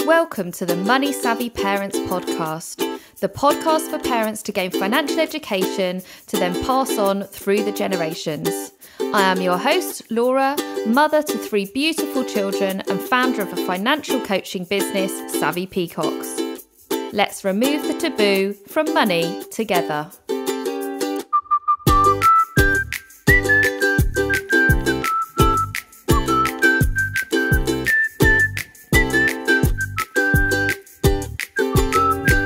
Welcome to the Money Savvy Parents podcast, the podcast for parents to gain financial education to then pass on through the generations. I am your host, Laura, mother to 3 beautiful children and founder of a financial coaching business, Savvy Peacocks. Let's remove the taboo from money together.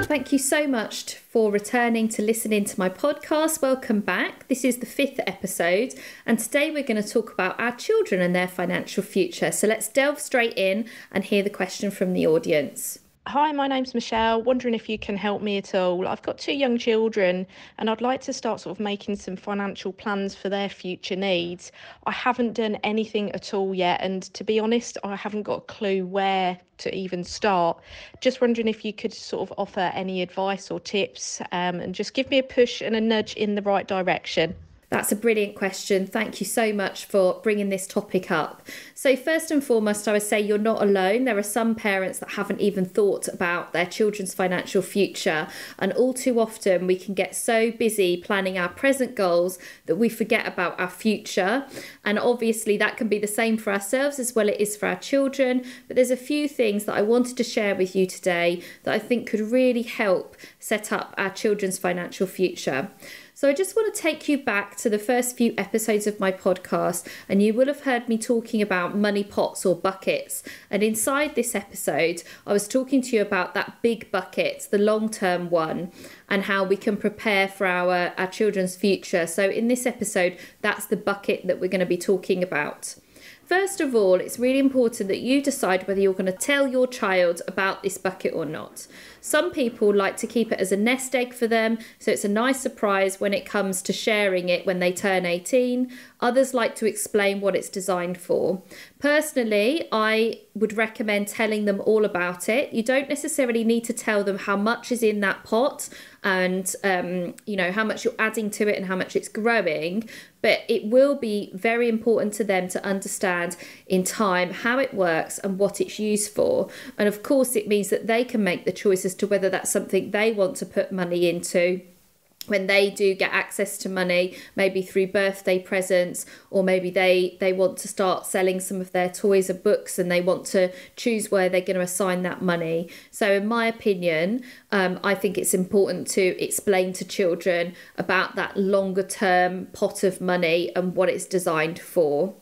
Thank you so much for returning to listening to my podcast. Welcome back. This is the 5th episode, and today we're going to talk about our children and their financial future. So let's delve straight in and hear the question from the audience. Hi, my name's Michelle. Wondering if you can help me at all. I've got 2 young children and I'd like to start sort of making some financial plans for their future needs. I haven't done anything at all yet, and to be honest, I haven't got a clue where to even start. Just wondering if you could sort of offer any advice or tips and just give me a push and a nudge in the right direction. That's a brilliant question. Thank you so much for bringing this topic up. So first and foremost, I would say you're not alone. There are some parents that haven't even thought about their children's financial future. And all too often we can get so busy planning our present goals that we forget about our future. And obviously that can be the same for ourselves as well it is for our children. But there's a few things that I wanted to share with you today that I think could really help set up our children's financial future. So I just want to take you back to the first few episodes of my podcast, and you will have heard me talking about money pots or buckets. And inside this episode, I was talking to you about that big bucket, the long-term one, and how we can prepare for our children's future. So in this episode, that's the bucket that we're going to be talking about. First of all, it's really important that you decide whether you're going to tell your child about this bucket or not. Some people like to keep it as a nest egg for them, so it's a nice surprise when it comes to sharing it when they turn 18. Others like to explain what it's designed for. Personally, I would recommend telling them all about it. You don't necessarily need to tell them how much is in that pot and how much you're adding to it and how much it's growing, but it will be very important to them to understand in time how it works and what it's used for. And of course, it means that they can make the choice as to whether that's something they want to put money into when they do get access to money, maybe through birthday presents, or maybe they want to start selling some of their toys or books and they want to choose where they're going to assign that money. So in my opinion, I think it's important to explain to children about that longer term pot of money and what it's designed for.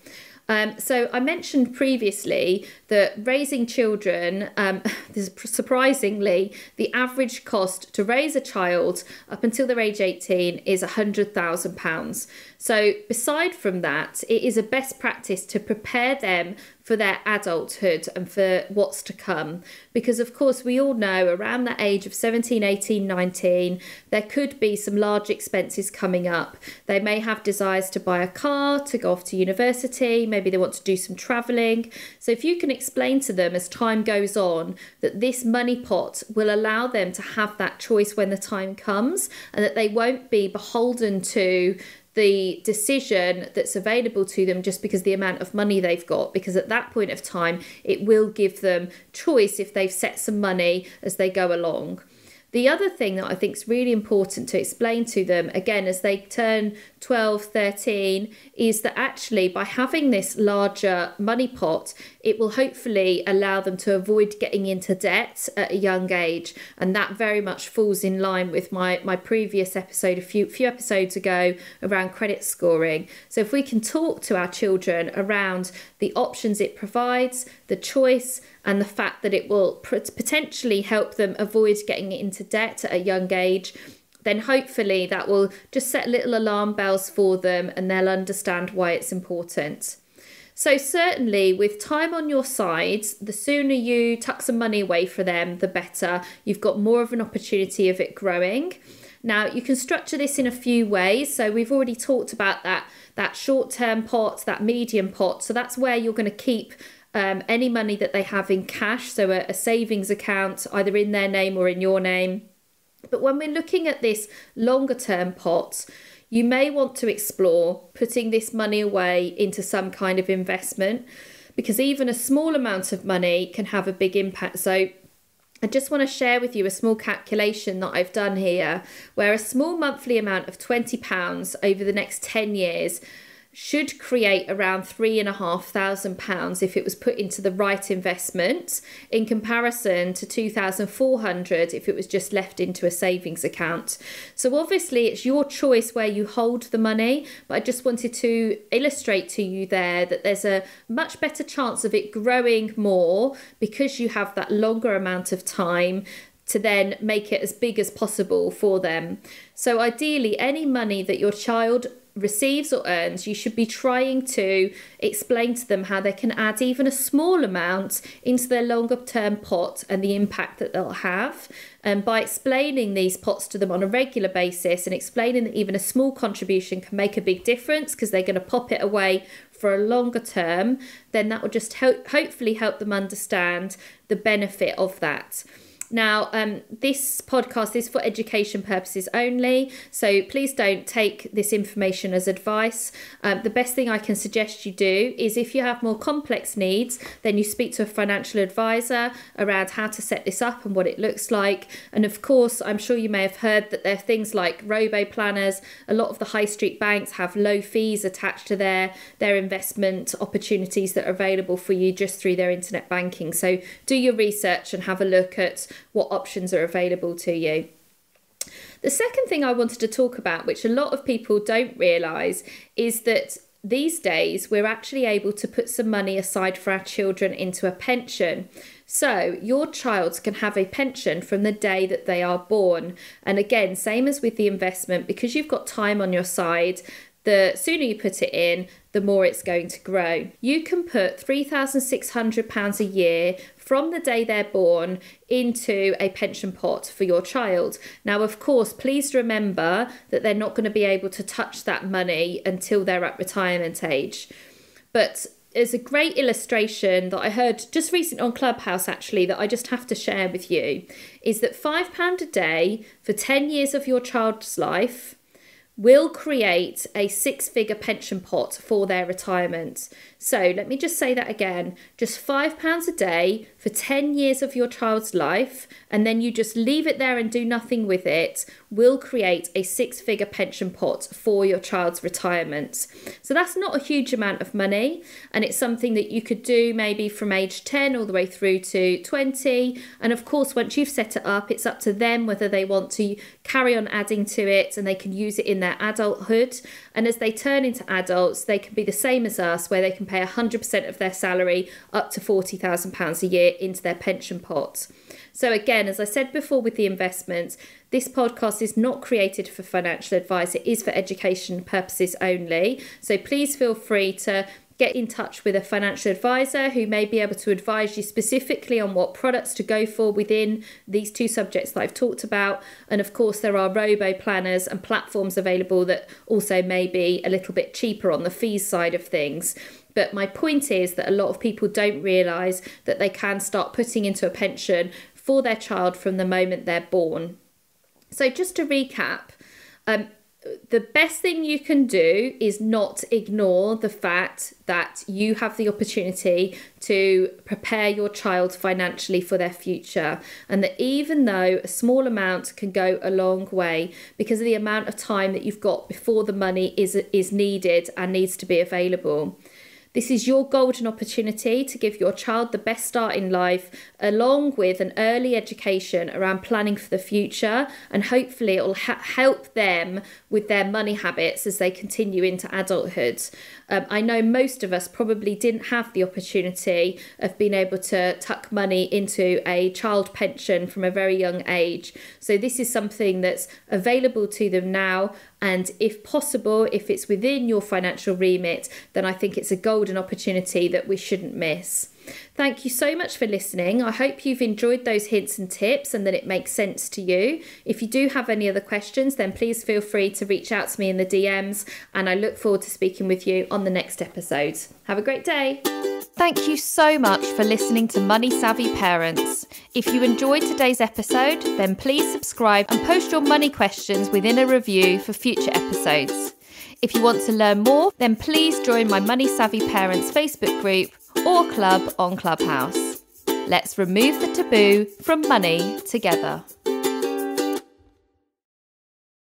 So I mentioned previously that raising children, surprisingly, the average cost to raise a child up until they're age 18 is £100,000. So beside from that, it is a best practice to prepare them for their adulthood and for what's to come. Because of course, we all know around the age of 17, 18, 19, there could be some large expenses coming up. They may have desires to buy a car, to go off to university, maybe they want to do some travelling. So if you can explain to them as time goes on that this money pot will allow them to have that choice when the time comes and that they won't be beholden to the decision that's available to them just because the amount of money they've got, because at that point of time it will give them choice if they've set some money as they go along. The other thing that I think is really important to explain to them, again, as they turn 12, 13, is that actually by having this larger money pot, it will hopefully allow them to avoid getting into debt at a young age. And that very much falls in line with my previous episode a few episodes ago around credit scoring. So if we can talk to our children around the options it provides, the choice, and the fact that it will potentially help them avoid getting into debt at a young age, then hopefully that will just set little alarm bells for them and they'll understand why it's important. So certainly with time on your side, the sooner you tuck some money away for them, the better. You've got more of an opportunity of it growing. Now, you can structure this in a few ways. So we've already talked about that short-term pot, that medium pot. So that's where you're going to keep any money that they have in cash, so a savings account either in their name or in your name. But when we're looking at this longer term pot, you may want to explore putting this money away into some kind of investment, because even a small amount of money can have a big impact. So I just want to share with you a small calculation that I've done here, where a small monthly amount of £20 over the next 10 years should create around £3,500 if it was put into the right investment, in comparison to £2,400 if it was just left into a savings account. So obviously it's your choice where you hold the money, but I just wanted to illustrate to you there that there's a much better chance of it growing more because you have that longer amount of time to then make it as big as possible for them. So ideally, any money that your child receives or earns, you should be trying to explain to them how they can add even a small amount into their longer term pot and the impact that they'll have. And by explaining these pots to them on a regular basis and explaining that even a small contribution can make a big difference because they're going to pop it away for a longer term, then that will just hopefully help them understand the benefit of that. Now, this podcast is for education purposes only, so please don't take this information as advice. The best thing I can suggest you do is, if you have more complex needs, then you speak to a financial advisor around how to set this up and what it looks like. And of course, I'm sure you may have heard that there are things like robo-planners. A lot of the high street banks have low fees attached to their investment opportunities that are available for you just through their internet banking. So do your research and have a look at what options are available to you. The second thing I wanted to talk about, which a lot of people don't realise, is that these days we're actually able to put some money aside for our children into a pension. So your child can have a pension from the day that they are born. And again, same as with the investment, because you've got time on your side, the sooner you put it in, the more it's going to grow. You can put £3,600 a year from the day they're born into a pension pot for your child. Now, of course, please remember that they're not going to be able to touch that money until they're at retirement age. But there's a great illustration that I heard just recently on Clubhouse, actually, that I just have to share with you, is that £5 a day for 10 years of your child's life will create a six-figure pension pot for their retirement. So let me just say that again, just £5 a day for 10 years of your child's life, and then you just leave it there and do nothing with it, will create a six-figure pension pot for your child's retirement. So that's not a huge amount of money, and it's something that you could do maybe from age 10 all the way through to 20. And of course, once you've set it up, it's up to them whether they want to carry on adding to it, and they can use it in their adulthood. And as they turn into adults, they can be the same as us, where they can pay 100% of their salary up to £40,000 a year into their pension pot. So again, as I said before with the investments, this podcast is not created for financial advice. It is for education purposes only. So please feel free to get in touch with a financial advisor who may be able to advise you specifically on what products to go for within these two subjects that I've talked about. And of course, there are robo planners and platforms available that also may be a little bit cheaper on the fees side of things. But my point is that a lot of people don't realise that they can start putting into a pension for their child from the moment they're born. So just to recap, the best thing you can do is not ignore the fact that you have the opportunity to prepare your child financially for their future, and that even though a small amount can go a long way because of the amount of time that you've got before the money is needed and needs to be available. This is your golden opportunity to give your child the best start in life, along with an early education around planning for the future, and hopefully it will help them with their money habits as they continue into adulthood. I know most of us probably didn't have the opportunity of being able to tuck money into a child pension from a very young age. So this is something that's available to them now. And if possible, if it's within your financial remit, then I think it's a golden opportunity that we shouldn't miss. Thank you so much for listening. I hope you've enjoyed those hints and tips and that it makes sense to you. If you do have any other questions, then please feel free to reach out to me in the DMs, and I look forward to speaking with you on the next episode. Have a great day. Thank you so much for listening to Money Savvy Parents. If you enjoyed today's episode, then please subscribe and post your money questions within a review for future episodes. If you want to learn more, then please join my Money Savvy Parents Facebook group or club on Clubhouse. Let's remove the taboo from money together.